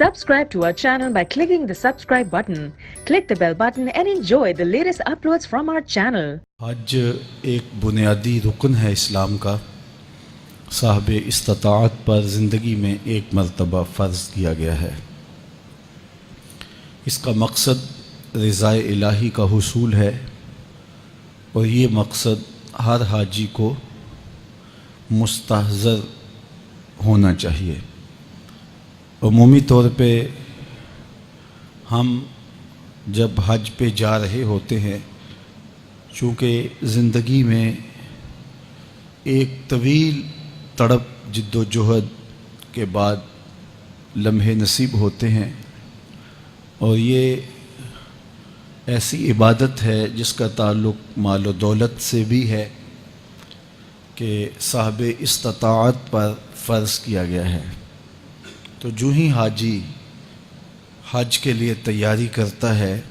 Subscribe to our channel by clicking the subscribe button. Click the bell button and enjoy the latest uploads from our channel. حج ایک بنیادی رکن ہے اسلام کا، صاحب استطاعت پر زندگی میں ایک مرتبہ فرض کیا گیا ہے۔ اس کا مقصد رضا الہی کا حصول ہے، اور یہ مقصد ہر حاجی کو مستحضر ہونا چاہیے۔ عمومی طور پہ ہم جب حج پہ جا رہے ہوتے ہیں، چونکہ زندگی میں ایک طویل تڑپ جد و جہد کے بعد لمحے نصیب ہوتے ہیں، اور یہ ایسی عبادت ہے جس کا تعلق مال و دولت سے بھی ہے کہ صاحب استطاعت پر فرض کیا گیا ہے۔ تو جو ہی حاجی حج کے لیے تیاری کرتا ہے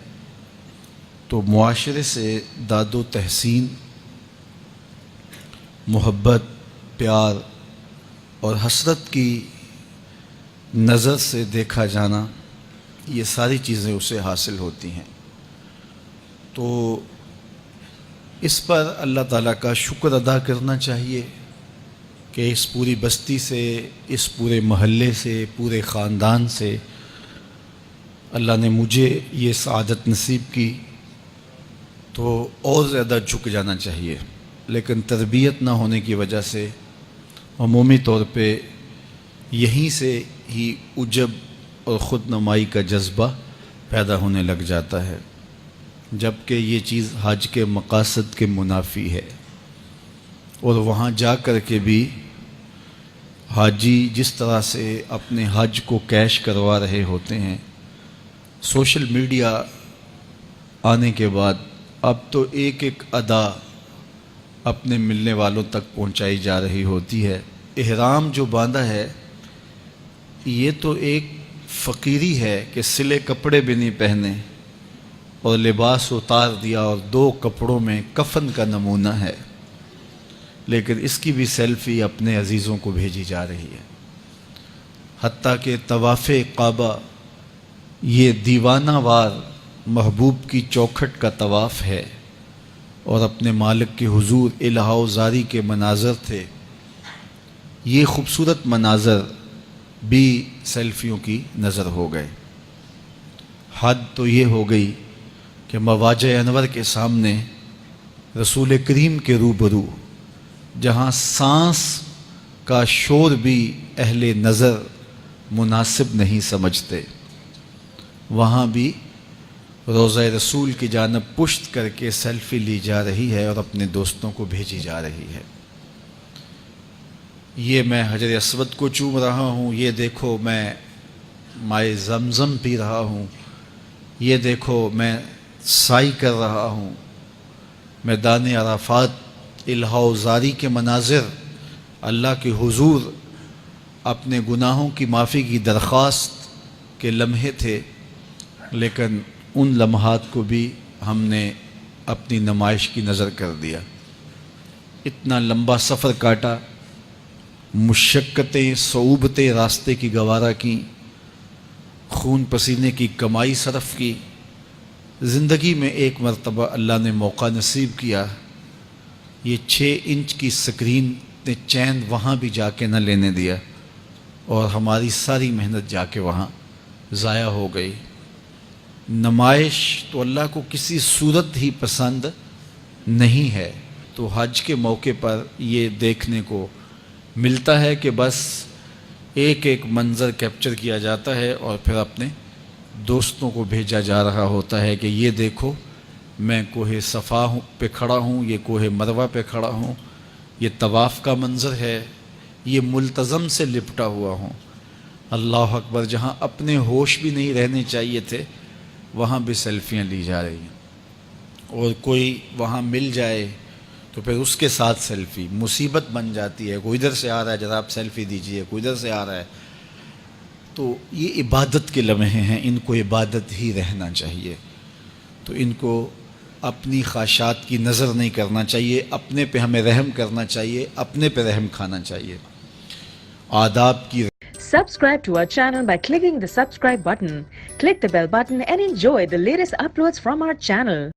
تو معاشرے سے داد و تحسین، محبت، پیار اور حسرت کی نظر سے دیکھا جانا، یہ ساری چیزیں اسے حاصل ہوتی ہیں۔ تو اس پر اللہ تعالیٰ کا شکر ادا کرنا چاہیے کہ اس پوری بستی سے، اس پورے محلے سے، پورے خاندان سے اللہ نے مجھے یہ سعادت نصیب کی، تو اور زیادہ جھک جانا چاہیے۔ لیکن تربیت نہ ہونے کی وجہ سے عمومی طور پہ یہیں سے ہی عجب اور خود نمائی کا جذبہ پیدا ہونے لگ جاتا ہے، جبکہ یہ چیز حج کے مقاصد کے منافی ہے۔ اور وہاں جا کر کے بھی حاجی جس طرح سے اپنے حج کو کیش کروا رہے ہوتے ہیں، سوشل میڈیا آنے کے بعد اب تو ایک ایک ادا اپنے ملنے والوں تک پہنچائی جا رہی ہوتی ہے۔ احرام جو باندھا ہے یہ تو ایک فقیری ہے کہ سلے کپڑے بھی نہیں پہنے اور لباس اتار دیا اور 2 کپڑوں میں کفن کا نمونہ ہے، لیکن اس کی بھی سیلفی اپنے عزیزوں کو بھیجی جا رہی ہے۔ حتیٰ کہ طواف کعبہ یہ دیوانہ وار محبوب کی چوکھٹ کا طواف ہے، اور اپنے مالک کے حضور الہا و زاری کے مناظر تھے۔ یہ خوبصورت مناظر بھی سیلفیوں کی نظر ہو گئے۔ حد تو یہ ہو گئی کہ مواجہ انور کے سامنے رسول کریم کے روبرو، جہاں سانس کا شور بھی اہل نظر مناسب نہیں سمجھتے، وہاں بھی روضہ رسول کی جانب پشت کر کے سیلفی لی جا رہی ہے اور اپنے دوستوں کو بھیجی جا رہی ہے۔ یہ میں حجر اسود کو چوم رہا ہوں، یہ دیکھو میں مائے زمزم پی رہا ہوں، یہ دیکھو میں سائی کر رہا ہوں۔ میدان عرفات الہا و زاری کے مناظر، اللہ کے حضور اپنے گناہوں کی معافی کی درخواست کے لمحے تھے، لیکن ان لمحات کو بھی ہم نے اپنی نمائش کی نظر کر دیا۔ اتنا لمبا سفر کاٹا، مشقتیں، صعوبتیں راستے کی گوارا کی، خون پسینے کی کمائی صرف کی۔ زندگی میں ایک مرتبہ اللہ نے موقع نصیب کیا، یہ 6 انچ کی سکرین نے چین وہاں بھی جا کے نہ لینے دیا، اور ہماری ساری محنت جا کے وہاں ضائع ہو گئی۔ نمائش تو اللہ کو کسی صورت ہی پسند نہیں ہے، تو حج کے موقع پر یہ دیکھنے کو ملتا ہے کہ بس ایک ایک منظر کیپچر کیا جاتا ہے، اور پھر اپنے دوستوں کو بھیجا جا رہا ہوتا ہے کہ یہ دیکھو میں کوہ صفا پہ کھڑا ہوں، یہ کوہ مروہ پہ کھڑا ہوں، یہ طواف کا منظر ہے، یہ ملتزم سے لپٹا ہوا ہوں۔ اللہ اکبر، جہاں اپنے ہوش بھی نہیں رہنے چاہیے تھے وہاں بھی سیلفیاں لی جا رہی ہیں، اور کوئی وہاں مل جائے تو پھر اس کے ساتھ سیلفی مصیبت بن جاتی ہے۔ کوئی ادھر سے آ رہا ہے ذرا آپ سیلفی دیجئے، کوئی ادھر سے آ رہا ہے۔ تو یہ عبادت کے لمحے ہیں، ان کو عبادت ہی رہنا چاہیے، تو ان کو اپنی خواہشات کی نظر نہیں کرنا چاہیے، اپنے پہ ہمیں رحم کرنا چاہیے، اپنے پہ رحم کھانا چاہیے۔ آداب کی Subscribe to our channel by clicking the subscribe button. Click the bell button and enjoy the latest uploads from our channel.